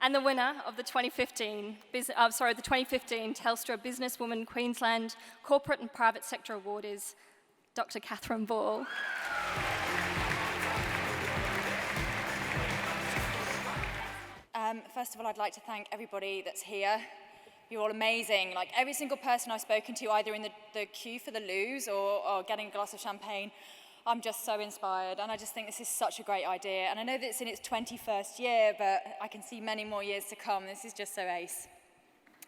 And the winner of the 2015 Telstra Businesswoman Queensland Corporate and Private Sector Award is Dr. Catherine Ball. First of all, I'd like to thank everybody that's here. You're all amazing. Like every single person I've spoken to, either in the queue for the loos or getting a glass of champagne, I'm just so inspired, and I just think this is such a great idea. And I know that it's in its 21st year, but I can see many more years to come. This is just so ace.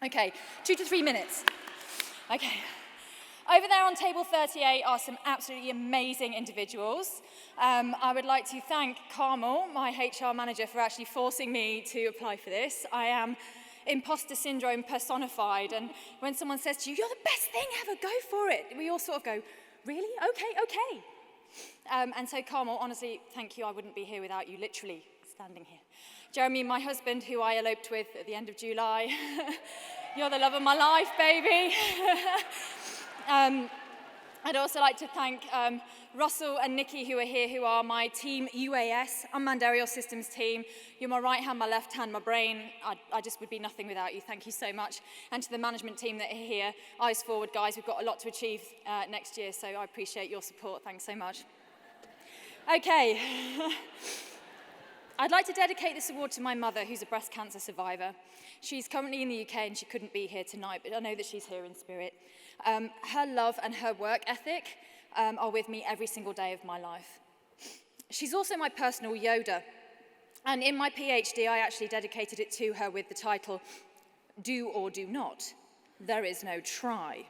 Okay, 2 to 3 minutes. Okay. Over there on table 38 are some absolutely amazing individuals. I would like to thank Carmel, my HR manager, for actually forcing me to apply for this. I am imposter syndrome personified, and when someone says to you, "You're the best thing ever, go for it," we all sort of go, "Really? Okay." And so Carmel, honestly, thank you. I wouldn't be here without you, literally standing here. Jeremy, my husband, who I eloped with at the end of July. You're the love of my life, baby. I'd also like to thank Russell and Nikki, who are here, who are my team UAS, unmanned aerial systems team. You're my right hand, my left hand, my brain. I just would be nothing without you. Thank you so much. And to the management team that are here, eyes forward, guys. We've got a lot to achieve next year, so I appreciate your support. Thanks so much. Okay. I'd like to dedicate this award to my mother, who's a breast cancer survivor. She's currently in the UK and she couldn't be here tonight, but I know that she's here in spirit. Her love and her work ethic are with me every single day of my life. She's also my personal Yoda. And in my PhD, I actually dedicated it to her with the title, "Do or Do Not. There is no try."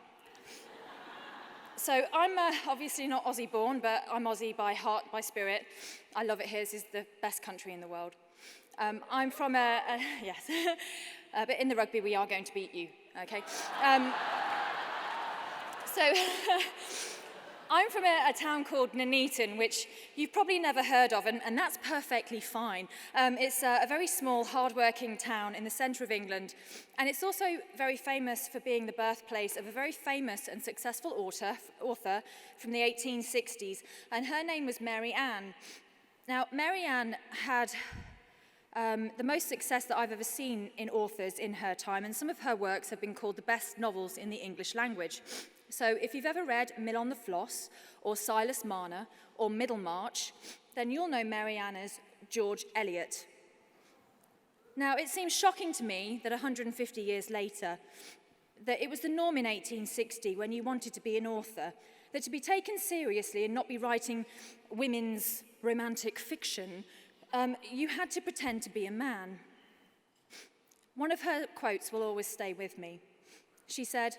So I'm obviously not Aussie born, but I'm Aussie by heart, by spirit. I love it here. This is the best country in the world. I'm from yes, but in the rugby we are going to beat you, okay? So I'm from a town called Nuneaton, which you've probably never heard of, and that's perfectly fine. It's a very small, hard-working town in the centre of England, and it's also very famous for being the birthplace of a very famous and successful author from the 1860s, and her name was Mary Ann. Now, Mary Ann had the most success that I've ever seen in authors in her time, and some of her works have been called the best novels in the English language. So if you've ever read Mill on the Floss, or Silas Marner, or Middlemarch, then you'll know Mary Ann as George Eliot. Now, it seems shocking to me that 150 years later, that it was the norm in 1860 when you wanted to be an author, that to be taken seriously and not be writing women's romantic fiction, you had to pretend to be a man. One of her quotes will always stay with me. She said,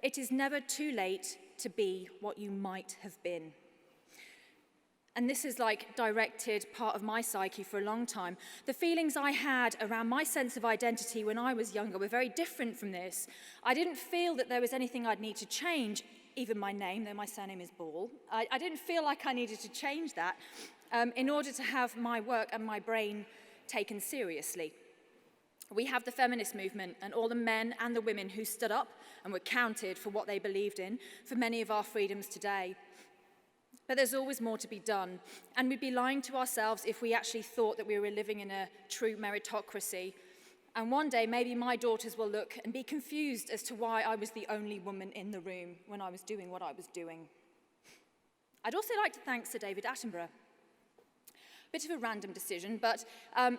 "It is never too late to be what you might have been." And this is like directed part of my psyche for a long time. The feelings I had around my sense of identity when I was younger were very different from this. I didn't feel that there was anything I'd need to change, even my name, though my surname is Ball. I didn't feel like I needed to change that in order to have my work and my brain taken seriously. We have the feminist movement and all the men and the women who stood up and were counted for what they believed in for many of our freedoms today. But there's always more to be done, and we'd be lying to ourselves if we actually thought that we were living in a true meritocracy. And one day, maybe my daughters will look and be confused as to why I was the only woman in the room when I was doing what I was doing. I'd also like to thank Sir David Attenborough. Bit of a random decision, but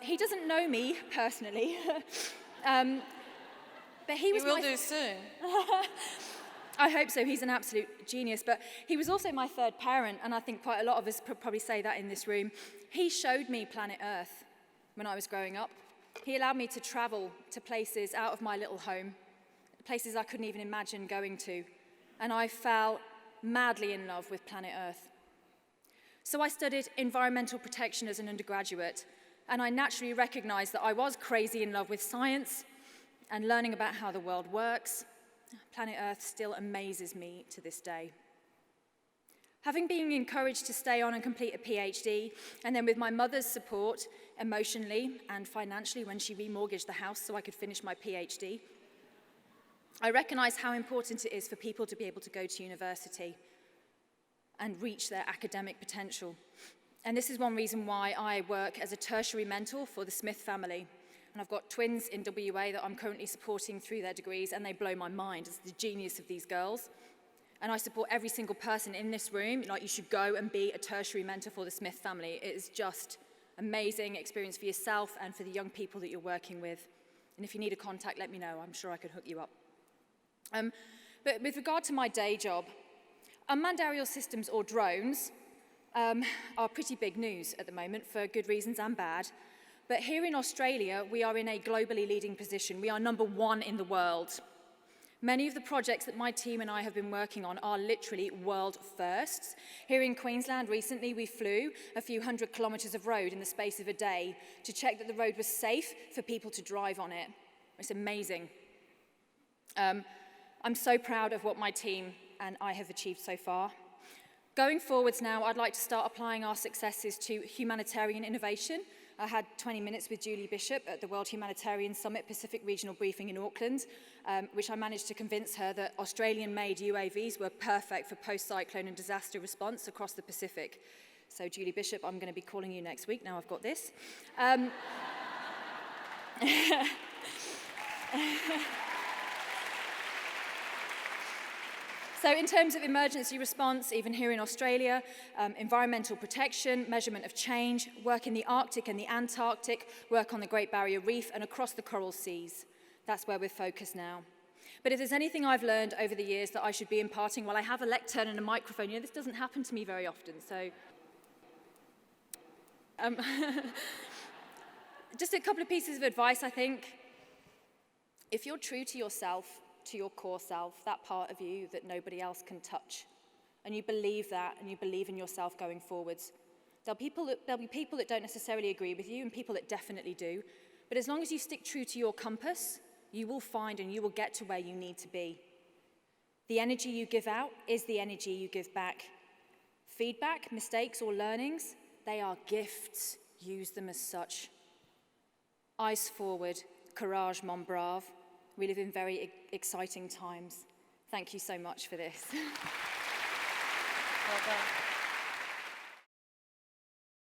he doesn't know me personally. But he was You will do soon. I hope so. He's an absolute genius. But he was also my third parent, and I think quite a lot of us probably say that in this room. He showed me planet Earth when I was growing up. He allowed me to travel to places out of my little home, places I couldn't even imagine going to. And I fell madly in love with planet Earth. So I studied environmental protection as an undergraduate, and I naturally recognized that I was crazy in love with science and learning about how the world works. Planet Earth still amazes me to this day. Having been encouraged to stay on and complete a PhD, and then with my mother's support, emotionally and financially, when she remortgaged the house so I could finish my PhD, I recognize how important it is for people to be able to go to university and reach their academic potential. And this is one reason why I work as a tertiary mentor for the Smith family. And I've got twins in WA that I'm currently supporting through their degrees, and they blow my mind. It's the genius of these girls. And I support every single person in this room. Like, you should go and be a tertiary mentor for the Smith family. It is just amazing experience for yourself and for the young people that you're working with. And if you need a contact, let me know. I'm sure I could hook you up. But with regard to my day job, unmanned aerial systems, or drones, are pretty big news at the moment for good reasons and bad. But here in Australia, we are in a globally leading position. We are #1 in the world. Many of the projects that my team and I have been working on are literally world firsts. Here in Queensland recently, we flew a few hundred kilometres of road in the space of a day to check that the road was safe for people to drive on it. It's amazing. I'm so proud of what my team and I have achieved so far. Going forwards now, I'd like to start applying our successes to humanitarian innovation. I had 20 minutes with Julie Bishop at the World Humanitarian Summit Pacific Regional Briefing in Auckland, which I managed to convince her that Australian-made UAVs were perfect for post-cyclone and disaster response across the Pacific. So Julie Bishop, I'm going to be calling you next week, now I've got this. So in terms of emergency response, even here in Australia, environmental protection, measurement of change, work in the Arctic and the Antarctic, work on the Great Barrier Reef and across the coral seas. That's where we're focused now. But if there's anything I've learned over the years that I should be imparting, well, I have a lectern and a microphone. You know, this doesn't happen to me very often, so... just a couple of pieces of advice, I think. If you're true to yourself, to your core self, that part of you that nobody else can touch, and you believe that, and you believe in yourself going forwards, there'll be people that don't necessarily agree with you, and people that definitely do, but as long as you stick true to your compass, you will find and you will get to where you need to be. The energy you give out is the energy you give back. Feedback, mistakes, or learnings, they are gifts. Use them as such. Eyes forward, courage, mon brave. We live in very exciting times. Thank you so much for this. Well done.